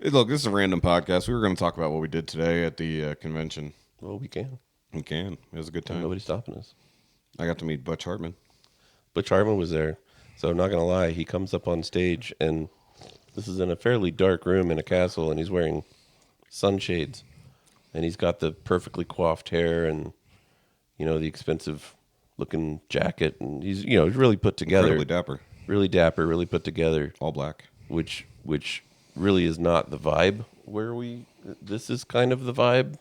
Hey, look, this is a random podcast. We were going to talk about what we did today at the convention. Well, we can. We can. It was a good time. Nobody's stopping us. I got to meet Butch Hartman. Butch Hartman was there. So I'm not going to lie. He comes up on stage, and this is in a fairly dark room in a castle, and he's wearing sunshades. And he's got the perfectly coiffed hair and, the expensive-looking jacket. And he's, really put together. Incredibly dapper. Really dapper, really put together. All black. Which really is not the vibe this is kind of the vibe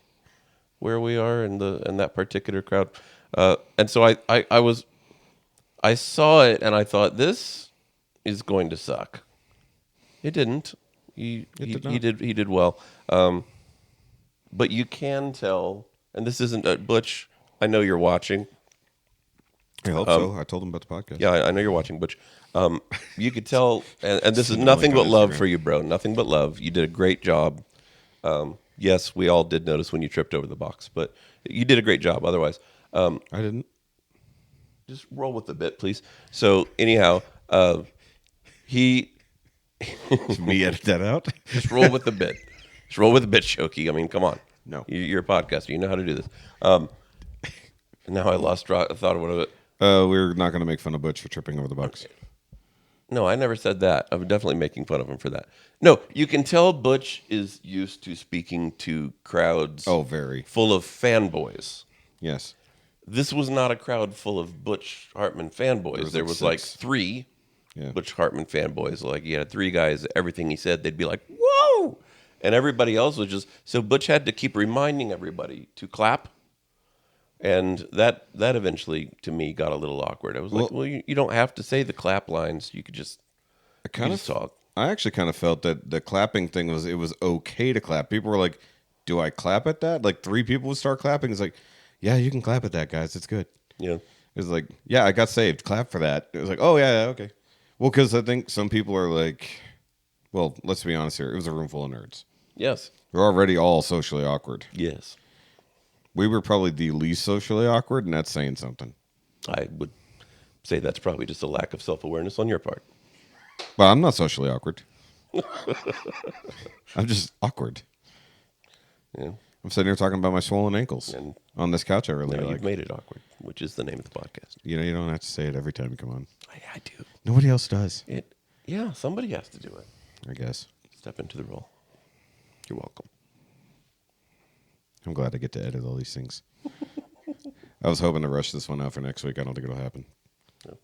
where we are in that particular crowd. And so I saw it and I thought, this is going to suck. It didn't. He did well. But you can tell, and this isn't Butch, I know you're watching. I hope so. I told him about the podcast. Yeah, I know you're watching, Butch. You could tell, and this is nothing but love for you, bro. Nothing but love. You did a great job. Yes, we all did notice when you tripped over the box, but you did a great job otherwise. I didn't. Just roll with the bit, please. So anyhow, me edit that out? Just roll with the bit. Just roll with the bit, Shoky. I mean, come on. No. You're a podcaster. You know how to do this. Now I lost thought of it. We're not going to make fun of Butch for tripping over the box. No, I never said that. I'm definitely making fun of him for that. No, you can tell Butch is used to speaking to crowds. Oh, very. Full of fanboys. Yes. This was not a crowd full of Butch Hartman fanboys. There was like three Butch Hartman fanboys. Like, you had three guys, everything he said, they'd be like, whoa! And everybody else was just... So Butch had to keep reminding everybody to clap. And that eventually, to me, got a little awkward. I was like, well, you don't have to say the clap lines. You could just talk. I actually kind of felt that the clapping thing it was okay to clap. People were like, do I clap at that? Like, three people would start clapping. It's like, yeah, you can clap at that, guys. It's good. Yeah. It was like, yeah, I got saved. Clap for that. It was like, oh, yeah, okay. Well, because I think some people are like, well, let's be honest here. It was a room full of nerds. Yes. We're already all socially awkward. Yes. We were probably the least socially awkward, and that's saying something. I would say that's probably just a lack of self-awareness on your part. Well, I'm not socially awkward. I'm just awkward. Yeah. I'm sitting here talking about my swollen ankles And on this couch I really like. You've made it awkward, which is the name of the podcast. You don't have to say it every time you come on. I do. Nobody else does. Yeah, somebody has to do it. I guess. Step into the role. You're welcome. I'm glad I get to edit all these things. I was hoping to rush this one out for next week. I don't think it'll happen. No.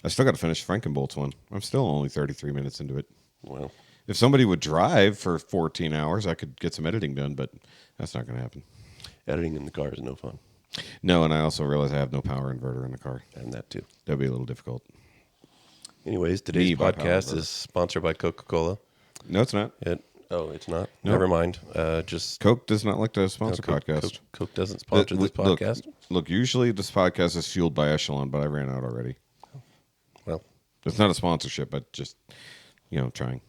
I still got to finish Frankenbolt's one. I'm still only 33 minutes into it. Well, if somebody would drive for 14 hours, I could get some editing done, but that's not going to happen. Editing in the car is no fun. No, and I also realize I have no power inverter in the car. And that too. That'd be a little difficult. Anyways, today's podcast is sponsored by Coca-Cola. No, it's not. It's not. Nope. Never mind. Just Coke does not like to sponsor podcasts. Coke doesn't sponsor this podcast. Look, usually this podcast is fueled by Echelon, but I ran out already. Well, it's not a sponsorship, but just trying.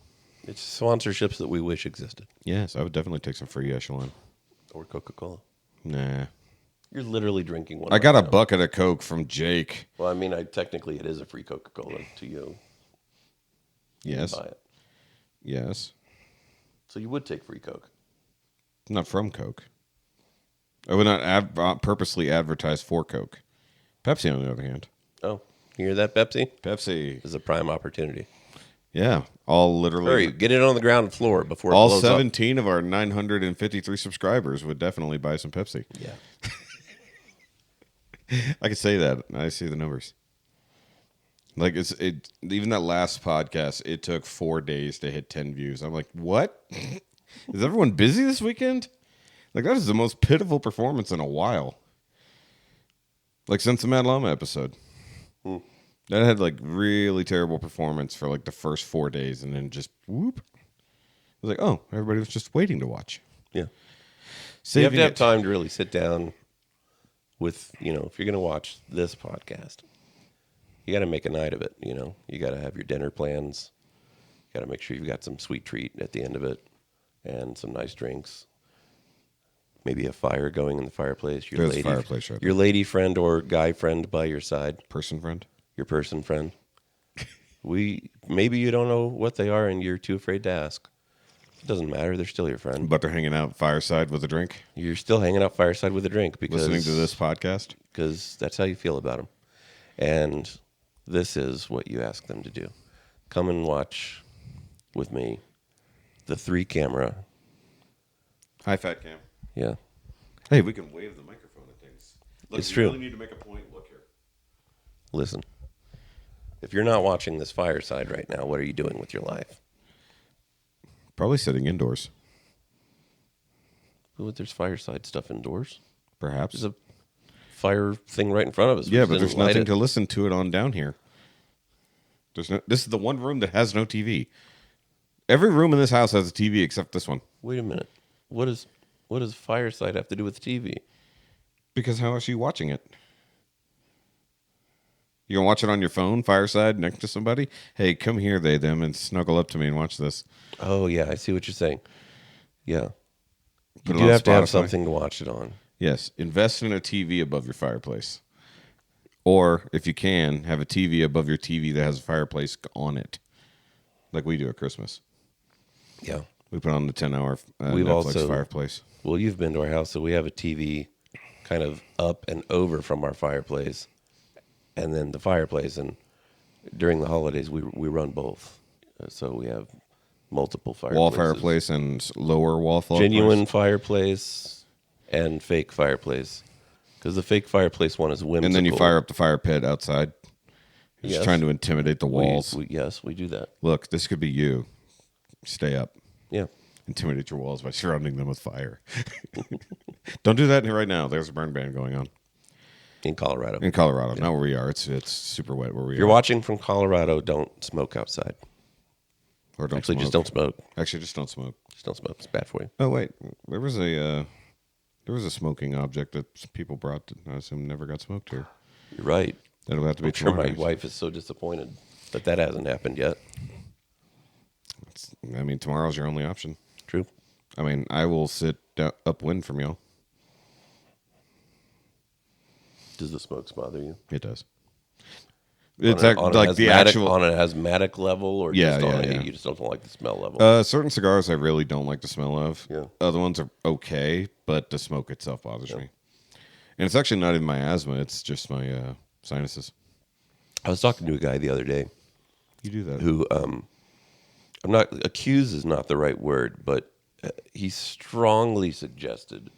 It's sponsorships that we wish existed. Yes, I would definitely take some free Echelon or Coca-Cola. Nah, you're literally drinking one. I got a bucket of Coke from Jake. Well, I mean, technically it is a free Coca-Cola to you. Yes. You buy it. Yes. So you would take free Coke? Not from Coke. I would not purposely advertise for Coke. Pepsi, on the other hand. Oh, you hear that, Pepsi? Pepsi is a prime opportunity. Yeah, all literally. Hurry, get it on the ground floor before it all blows 17 of our 953 subscribers would definitely buy some Pepsi. Yeah. I could say that. I see the numbers. Like even that last podcast, it took 4 days to hit 10 views. I'm like, what? Is everyone busy this weekend? Like, that is the most pitiful performance in a while. Like, since the Mad Llama episode. That had like really terrible performance for like the first 4 days, and then just whoop. I was like, oh, everybody was just waiting to watch. Yeah. You have to have time to really sit down with, if you're going to watch this podcast, you got to make a night of it. You got to have your dinner plans. You got to make sure you've got some sweet treat at the end of it and some nice drinks. Maybe a fire going in the fireplace. There's a fireplace right there. Your lady friend or guy friend by your side. Person friend. Your person friend. Maybe you don't know what they are and you're too afraid to ask. It doesn't matter. They're still your friend. But they're hanging out fireside with a drink, You're still hanging out fireside with a drink listening to this podcast. because that's how you feel about them. And this is what you ask them to do. Come and watch with me the 3-camera. Hi, Fat Cam. Yeah. Hey, we can wave the microphone at things. Look, It's you true. really need to make a point. Look here. Listen. If you're not watching this fireside right now, what are you doing with your life? Probably sitting indoors. Well, there's fireside stuff indoors. Perhaps. There's a fire thing right in front of us. We Yeah, just but didn't there's light nothing it. to listen to it on down here. This is the one room that has no TV. Every room in this house has a TV except this one. Wait a minute. What does fireside have to do with TV? Because how else are you watching it? You gonna watch it on your phone, fireside, next to somebody? Hey, come here, they, them, and snuggle up to me and watch this. Oh, yeah, I see what you're saying. Yeah. Put You it do on have to have Spotify. something to watch it on. Yes, invest in a TV above your fireplace. Or, if you can, have a TV above your TV that has a fireplace on it. Like we do at Christmas. Yeah. We put on the 10-hour We've Netflix also- fireplace. Well, you've been to our house, so we have a TV kind of up and over from our fireplace, and then the fireplace. And during the holidays, we run both, so we have multiple fireplaces. Wall fireplace and lower wall fireplace. Genuine fireplace and fake fireplace, because the fake fireplace one is whimsical. And then you fire up the fire pit outside. Just Yes. trying to intimidate the walls. Yes, we do that. Look, this could be you. Stay up. Yeah. Intimidate your walls by surrounding them with fire. Don't do that right now. There's a burn ban going on In Colorado. in Colorado. Not where we are. It's super wet where we If you're are. watching from Colorado, don't smoke outside. Or don't Actually, smoke. just don't smoke. Actually, just don't smoke. Just don't smoke. It's bad for you. Oh wait, there was a smoking object that people brought that I assume never got smoked here. You're right. That'll have to be I'm sure my tomorrow. wife is so disappointed that hasn't happened yet. I mean, tomorrow's your only option. True. I mean, I will sit upwind from y'all. Does the smokes bother you? It does. On It's a- on a like the asthmatic- actual. on an asthmatic level, or Yeah, just on yeah, a, yeah. you just don't like the smell level. Certain cigars I really don't like the smell of. Yeah. Other ones are okay, but the smoke itself bothers me. And it's actually not even my asthma; it's just my sinuses. I was talking to a guy the other day You do that. who I'm not accuse is not the right word, but he strongly suggested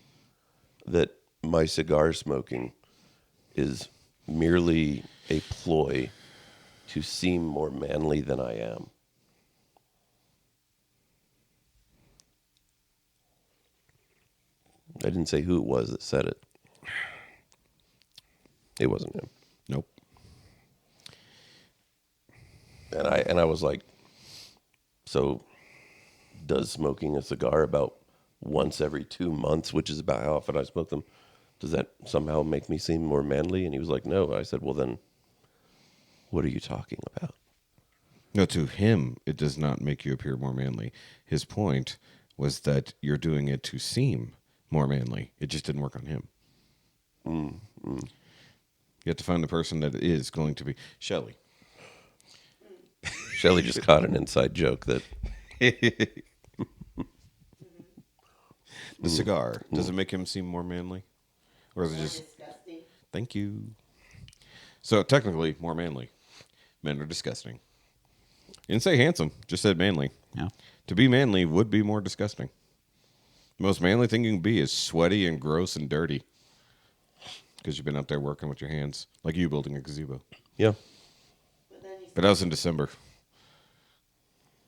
that my cigar smoking is merely a ploy to seem more manly than I am. I didn't say who it was that said it. It wasn't him. Nope. And I was like, so does smoking a cigar about once every 2 months, which is about how often I smoke them, does that somehow make me seem more manly? And he was like, no. I said, well, then what are you talking about? No, to him, it does not make you appear more manly. His point was that you're doing it to seem more manly. It just didn't work on him. You have to find the person that is going to be. Shelley. Shelley just caught an inside joke that The cigar, does it make him seem more manly? Or is it just. Disgusting. Thank you. So, technically, more manly. Men are disgusting. You didn't say handsome, just said manly. Yeah. To be manly would be more disgusting. The most manly thing you can be is sweaty and gross and dirty. Because you've been out there working with your hands, like you building a gazebo. yeah. But then But that was in December.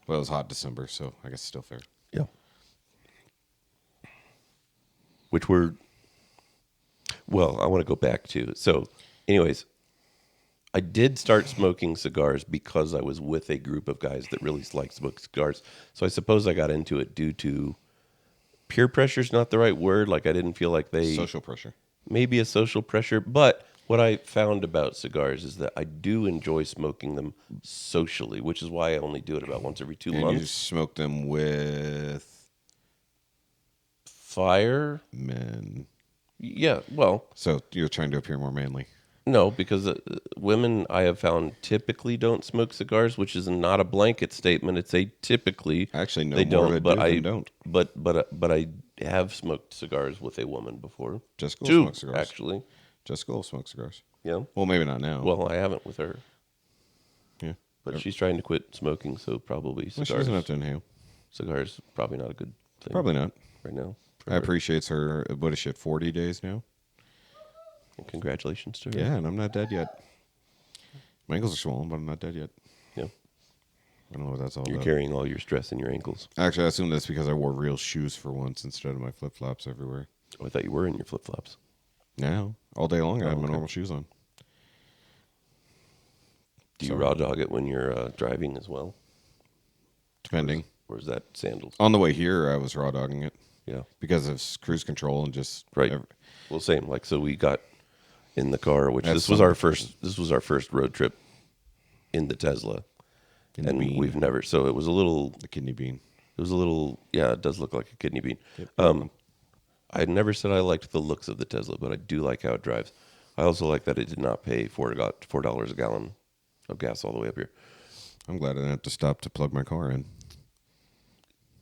Well, it was hot December, so I guess it's still fair. Yeah. Which were, well, I want to go back to. So, anyways, I did start smoking cigars because I was with a group of guys that really liked smoking cigars. So I suppose I got into it due to peer pressure is not the right word. Like I didn't feel like they, Social pressure. maybe a social pressure. But what I found about cigars is that I do enjoy smoking them socially, which is why I only do it about once every 2 And you months. smoke them with Fire. men. Yeah, well, So you're trying to appear more manly. No, because women I have found typically don't smoke cigars, which is not a blanket statement. It's a typically. I actually know they more don't, that but do I than don't. but I have smoked cigars with a woman before. Jessica will Two, smoke cigars. actually. Jessica will smoke cigars. Yeah. Well, maybe not now. Well, I haven't with her, yeah. but she's trying to quit smoking, so probably Well, cigars. she doesn't have to inhale. Cigars probably not a good thing. Probably not. Right now. I appreciate her. What is she at 40 days now? And congratulations to her. Yeah, and I'm not dead yet. My ankles are swollen, but I'm not dead yet. Yeah. I don't know what that's all You're about. carrying all your stress in your ankles. Actually, I assume that's because I wore real shoes for once instead of my flip flops everywhere. Oh, I thought you were in your flip flops. Now, all day long, I have my okay. normal shoes on. Do you raw dog it when you're driving as well? Depending. Or is that sandals? On the way here, I was raw dogging it. Yeah. Because of cruise control and just Right. Well, same. Like, so we got in the car, which That's this was our first road trip in the Tesla. In the And bean. we've never, so it was a little, the kidney bean. yeah, it does look like a kidney bean. Yep. I never said I liked the looks of the Tesla, but I do like how it drives. I also like that it did not pay $4 a gallon of gas all the way up here. I'm glad I didn't have to stop to plug my car in.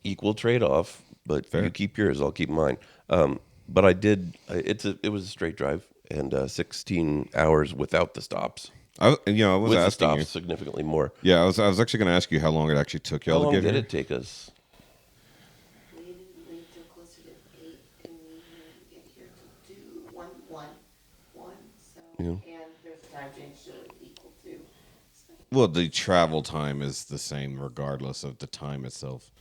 Equal trade-off, but Fair. you keep yours, I'll keep mine. But I did. It was a straight drive and 16 hours without the stops. I was With the asking stops, you. significantly more. Yeah, I was actually going to ask you how long it actually took How y'all long to get did here. it take us? We didn't leave till closer to 8, and we didn't get here till 2, 1, so, Yeah. and there's a time change to equal to. So Well, the travel time is the same regardless of the time itself.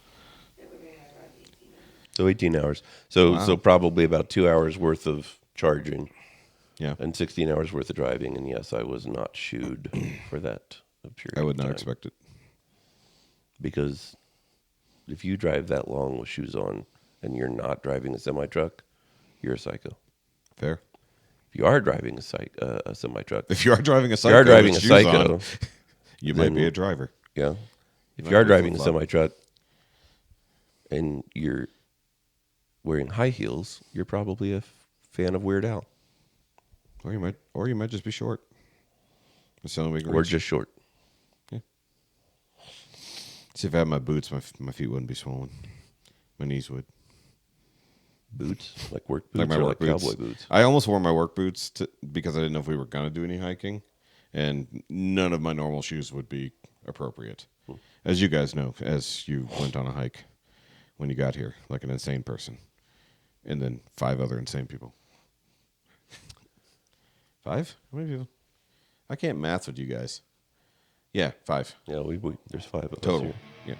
they were going to have around 18 minutes. So 18 hours. So Wow. so probably about 2 hours worth of charging Yeah, and 16 hours worth of driving. And yes, I was not shooed for that period. I would of not time. expect it. Because if you drive that long with shoes on and you're not driving a semi truck, you're a psycho. Fair. If you are driving a semi truck, If you are driving a if psycho, you are driving a with shoes psycho, on, you might be then- a driver. yeah. If might you are be driving a flip-flop. semi truck and you're wearing high heels, you're probably a fan of Weird Al, Or you might just be short. That's the only way we can or reach. just short. See, if I had my boots, my feet wouldn't be swollen. My knees would. Boots, like work boots, Like my or work like boots. cowboy boots. I almost wore my work boots because I didn't know if we were going to do any hiking. And none of my normal shoes would be appropriate. As you guys know, as you went on a hike when you got here, like an insane person. And then 5 other insane people. 5? How many people? I can't math with you guys. Yeah, 5 Yeah, we there's 5 of us total. here. Yeah.